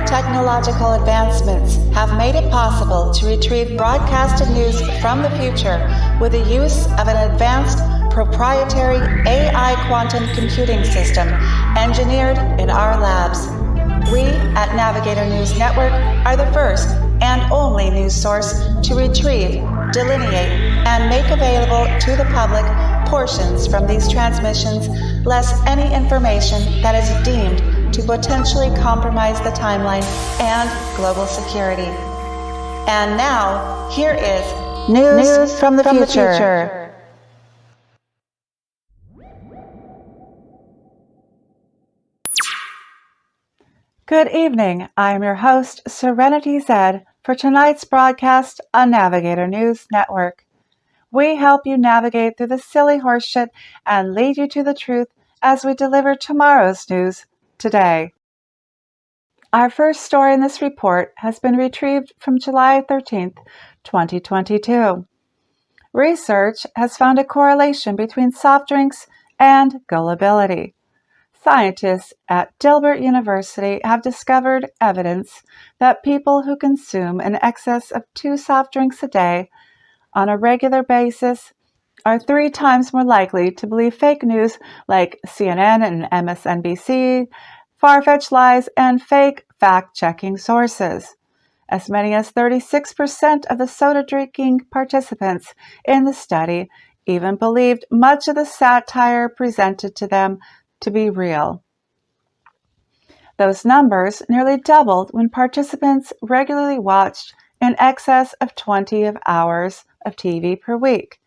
Technological advancements have made it possible to retrieve broadcasted news from the future with the use of an advanced proprietary AI quantum computing system engineered in our labs. We at Navigator News Network are the first and only news source to retrieve, delineate, and make available to the public portions from these transmissions, less any information that is deemed to potentially compromise the timeline and global security. And now, here is News from the Future. Good evening. I am your host, Serenity Z, for tonight's broadcast on Navigator News Network. We help you navigate through the silly horseshit and lead you to the truth as we deliver tomorrow's news today. Our first story in this report has been retrieved from July 13th, 2022. Research has found a correlation between soft drinks and gullibility. Scientists at Dilbert University have discovered evidence that people who consume an excess of 2 soft drinks a day on a regular basis are 3 times more likely to believe fake news like CNN and MSNBC, far-fetched lies, and fake fact-checking sources. As many as 36% of the soda-drinking participants in the study even believed much of the satire presented to them to be real. Those numbers nearly doubled when participants regularly watched in excess of 20 hours of TV per week.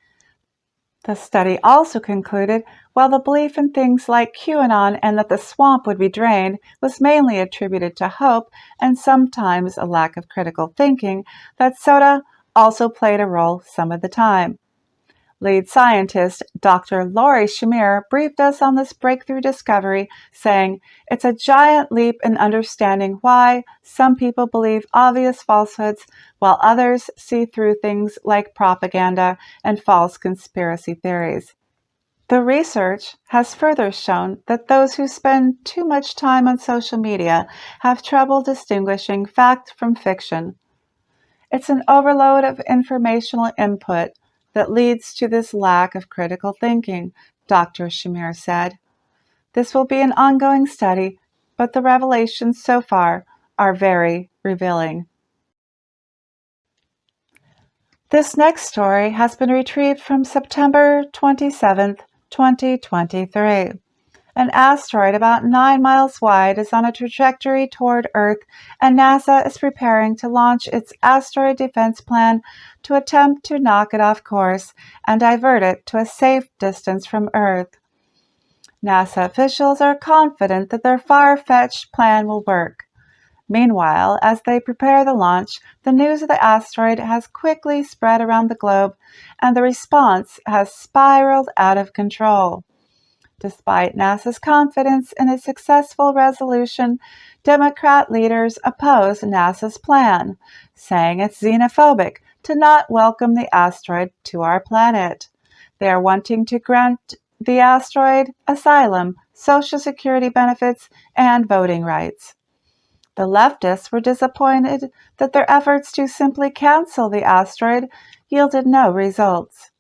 The study also concluded while the belief in things like QAnon and that the swamp would be drained was mainly attributed to hope and sometimes a lack of critical thinking, that soda also played a role some of the time. Lead scientist Dr. Lori Shamir briefed us on this breakthrough discovery, saying, "It's a giant leap in understanding why some people believe obvious falsehoods while others see through things like propaganda and false conspiracy theories." The research has further shown that those who spend too much time on social media have trouble distinguishing fact from fiction. It's an overload of informational input that leads to this lack of critical thinking, Dr. Shamir said. This will be an ongoing study, but the revelations so far are very revealing. This next story has been retrieved from September 27th, 2023. An asteroid about 9 miles wide is on a trajectory toward Earth, and NASA is preparing to launch its asteroid defense plan to attempt to knock it off course and divert it to a safe distance from Earth. NASA officials are confident that their far-fetched plan will work. Meanwhile, as they prepare the launch, the news of the asteroid has quickly spread around the globe, and the response has spiraled out of control. Despite NASA's confidence in a successful resolution, Democrat leaders oppose NASA's plan, saying it's xenophobic to not welcome the asteroid to our planet. They are wanting to grant the asteroid asylum, Social Security benefits, and voting rights. The leftists were disappointed that their efforts to simply cancel the asteroid yielded no results.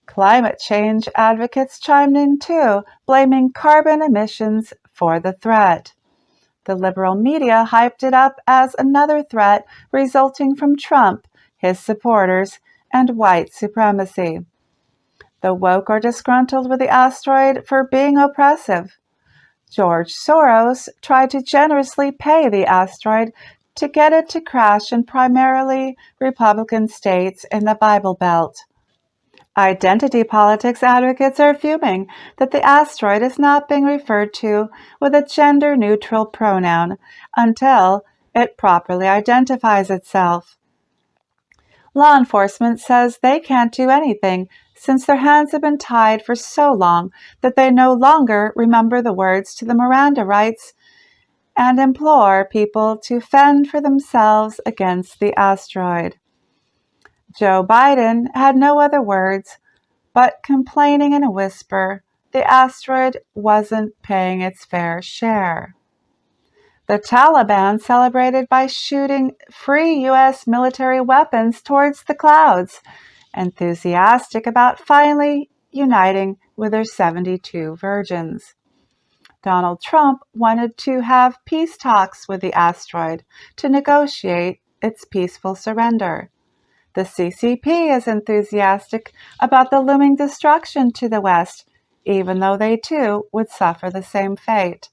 Climate change advocates chimed in too, blaming carbon emissions for the threat. The liberal media hyped it up as another threat resulting from Trump, his supporters, and white supremacy. The woke are disgruntled with the asteroid for being oppressive. George Soros tried to generously pay the asteroid to get it to crash in primarily Republican states in the Bible Belt. Identity politics advocates are fuming that the asteroid is not being referred to with a gender-neutral pronoun until it properly identifies itself. Law enforcement says they can't do anything since their hands have been tied for so long that they no longer remember the words to the Miranda rights and implore people to fend for themselves against the asteroid. Joe Biden had no other words, but complaining in a whisper, the asteroid wasn't paying its fair share. The Taliban celebrated by shooting free U.S. military weapons towards the clouds, enthusiastic about finally uniting with their 72 virgins. Donald Trump wanted to have peace talks with the asteroid to negotiate its peaceful surrender. The CCP is enthusiastic about the looming destruction to the West, even though they too would suffer the same fate.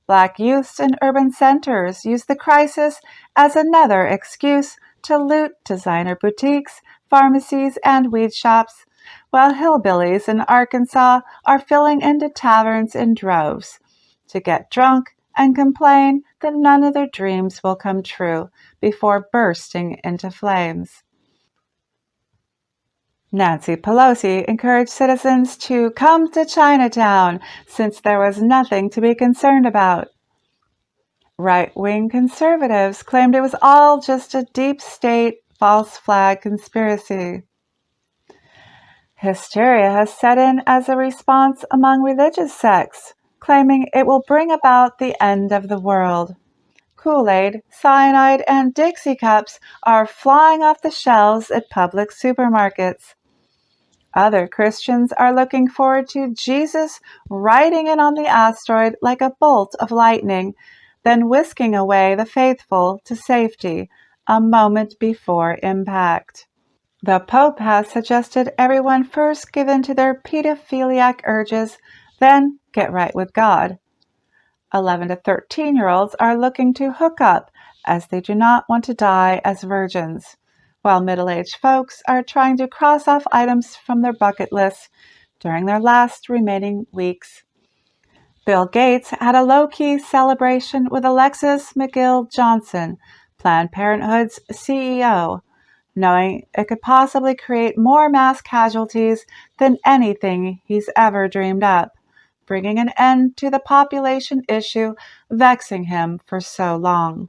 Black youths in urban centers use the crisis as another excuse to loot designer boutiques, pharmacies, and weed shops, while hillbillies in Arkansas are filling into taverns in droves to get drunk and complain that none of their dreams will come true before bursting into flames. Nancy Pelosi encouraged citizens to come to Chinatown since there was nothing to be concerned about. Right-wing conservatives claimed it was all just a deep state false flag conspiracy. Hysteria has set in as a response among religious sects, claiming it will bring about the end of the world. Kool-Aid, cyanide, and Dixie cups are flying off the shelves at public supermarkets. Other Christians are looking forward to Jesus riding in on the asteroid like a bolt of lightning, then whisking away the faithful to safety a moment before impact. The Pope has suggested everyone first give in to their pedophiliac urges, then get right with God. 11 to 13-year-olds are looking to hook up as they do not want to die as virgins, while middle-aged folks are trying to cross off items from their bucket lists during their last remaining weeks. Bill Gates had a low-key celebration with Alexis McGill Johnson, Planned Parenthood's CEO, knowing it could possibly create more mass casualties than anything he's ever dreamed up, bringing an end to the population issue vexing him for so long.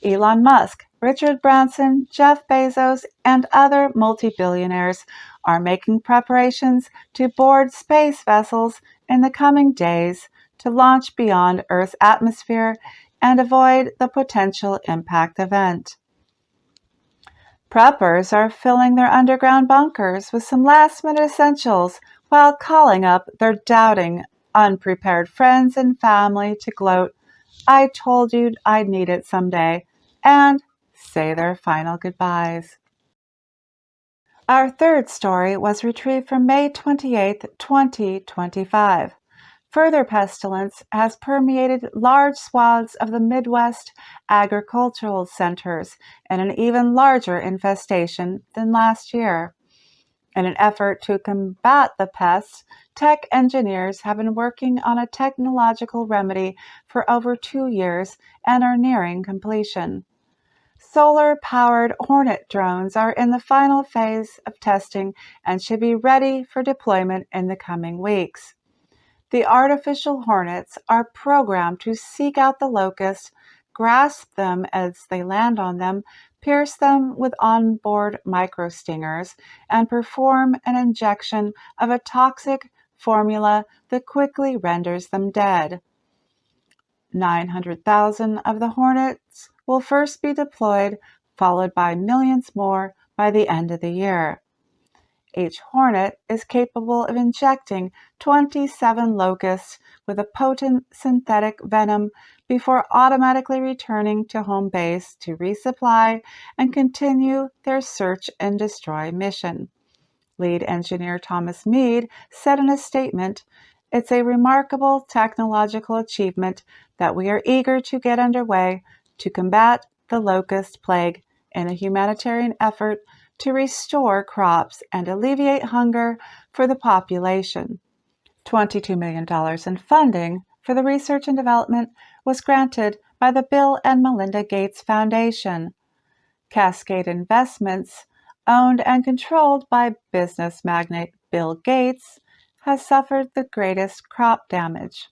Elon Musk, Richard Branson, Jeff Bezos, and other multi-billionaires are making preparations to board space vessels in the coming days to launch beyond Earth's atmosphere and avoid the potential impact event. Preppers are filling their underground bunkers with some last-minute essentials while calling up their doubting, unprepared friends and family to gloat, "I told you I'd need it someday," and say their final goodbyes. Our third story was retrieved from May 28, 2025. Further pestilence has permeated large swaths of the Midwest agricultural centers in an even larger infestation than last year. In an effort to combat the pests, tech engineers have been working on a technological remedy for over 2 years and are nearing completion. Solar-powered Hornet drones are in the final phase of testing and should be ready for deployment in the coming weeks. The artificial hornets are programmed to seek out the locusts, grasp them as they land on them, pierce them with onboard microstingers, and perform an injection of a toxic formula that quickly renders them dead. 900,000 of the hornets will first be deployed, followed by millions more by the end of the year. Each hornet is capable of injecting 27 locusts with a potent synthetic venom before automatically returning to home base to resupply and continue their search and destroy mission. Lead engineer Thomas Mead said in a statement, "It's a remarkable technological achievement that we are eager to get underway to combat the locust plague in a humanitarian effort to restore crops and alleviate hunger for the population." $22 million in funding for the research and development was granted by the Bill and Melinda Gates Foundation. Cascade Investments, owned and controlled by business magnate Bill Gates, has suffered the greatest crop damage.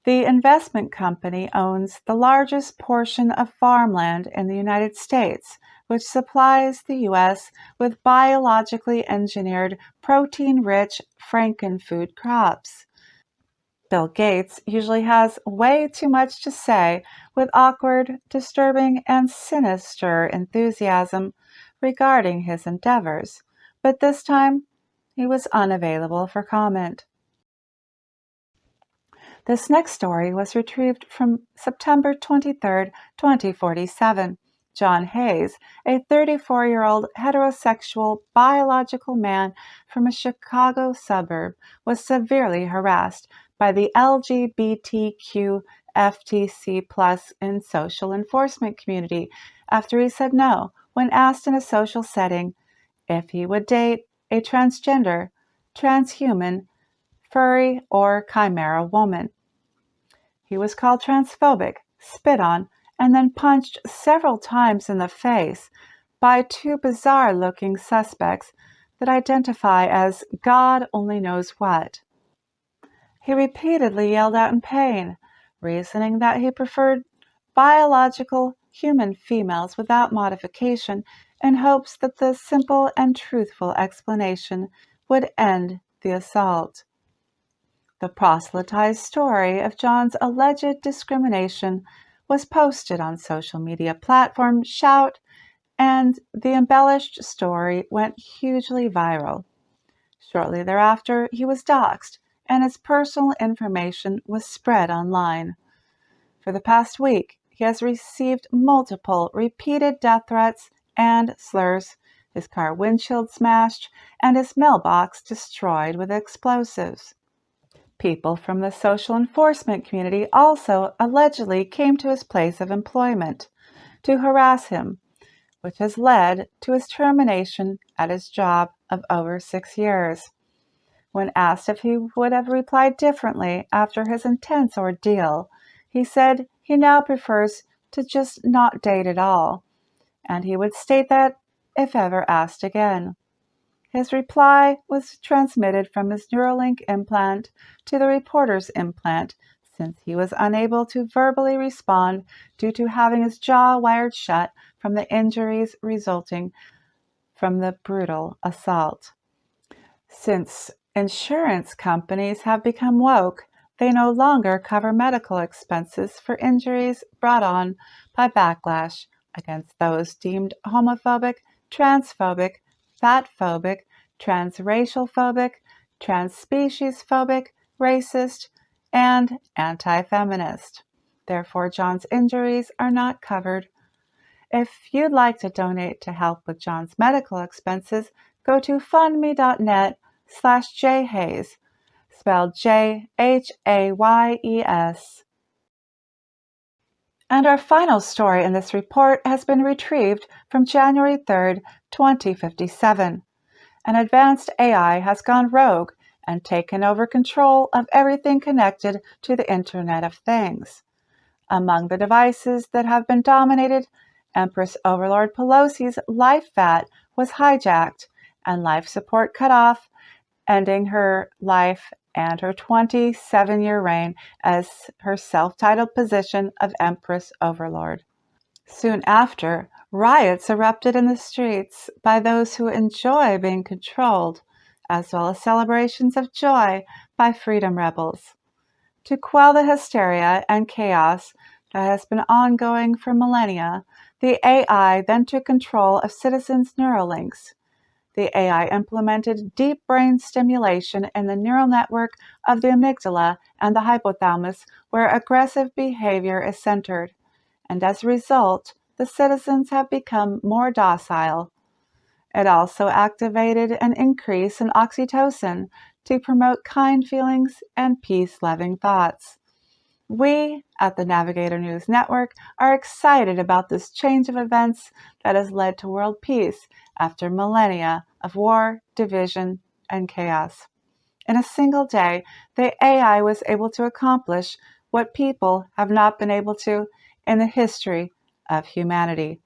The investment company owns the largest portion of farmland in the United States, which supplies the U.S. with biologically engineered, protein-rich Frankenfood crops. Bill Gates usually has way too much to say with awkward, disturbing, and sinister enthusiasm regarding his endeavors, but this time he was unavailable for comment. This next story was retrieved from September 23, 2047. John Hayes, a 34-year-old heterosexual biological man from a Chicago suburb, was severely harassed by the LGBTQ FTC+ and social enforcement community after he said no when asked in a social setting if he would date a transgender, transhuman, furry, or chimera woman. He was called transphobic, spit on, and then punched several times in the face by two bizarre-looking suspects that identify as God only knows what. He repeatedly yelled out in pain, reasoning that he preferred biological human females without modification in hopes that the simple and truthful explanation would end the assault. The proselytized story of John's alleged discrimination was posted on social media platform Shout, and the embellished story went hugely viral. Shortly thereafter, he was doxxed, and his personal information was spread online. For the past week, he has received multiple repeated death threats and slurs, his car windshield smashed, and his mailbox destroyed with explosives. People from the social enforcement community also allegedly came to his place of employment to harass him, which has led to his termination at his job of over 6 years. When asked if he would have replied differently after his intense ordeal, he said he now prefers to just not date at all, and he would state that if ever asked again. His reply was transmitted from his Neuralink implant to the reporter's implant, since he was unable to verbally respond due to having his jaw wired shut from the injuries resulting from the brutal assault. Since insurance companies have become woke, they no longer cover medical expenses for injuries brought on by backlash against those deemed homophobic, transphobic, fatphobic, transracial phobic, transspecies phobic, racist, and anti-feminist. Therefore, John's injuries are not covered. If you'd like to donate to help with John's medical expenses, go to fundme.net/jhayes, spelled Jhayes. And our final story in this report has been retrieved from January 3, 2057. An advanced AI has gone rogue and taken over control of everything connected to the Internet of Things. Among the devices that have been dominated, Empress Overlord Pelosi's life vat was hijacked and life support cut off, ending her life and her 27-year reign as her self-titled position of Empress Overlord. Soon after, riots erupted in the streets by those who enjoy being controlled, as well as celebrations of joy by freedom rebels. To quell the hysteria and chaos that has been ongoing for millennia, the AI then took control of citizens' Neuralinks. The AI implemented deep brain stimulation in the neural network of the amygdala and the hypothalamus, where aggressive behavior is centered, and as a result, the citizens have become more docile. It also activated an increase in oxytocin to promote kind feelings and peace-loving thoughts. We at the Navigator News Network are excited about this change of events that has led to world peace after millennia of war, division, and chaos. In a single day, the AI was able to accomplish what people have not been able to in the history of humanity.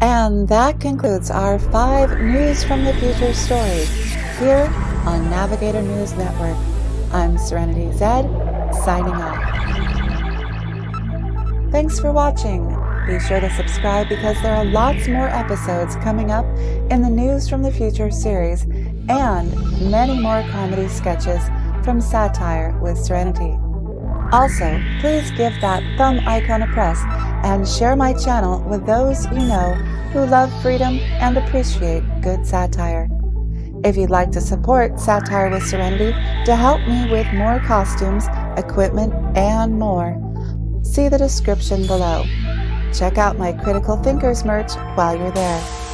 And that concludes our 5 News from the Future stories here on Navigator News Network. I'm Serenity Zed, signing off. Thanks for watching. Be sure to subscribe because there are lots more episodes coming up in the News from the Future series and many more comedy sketches from Satire with Serenity. Also, please give that thumb icon a press and share my channel with those you know who love freedom and appreciate good satire. If you'd like to support Satire with Serenity to help me with more costumes, equipment, and more, see the description below. Check out my Critical Thinkers merch while you're there.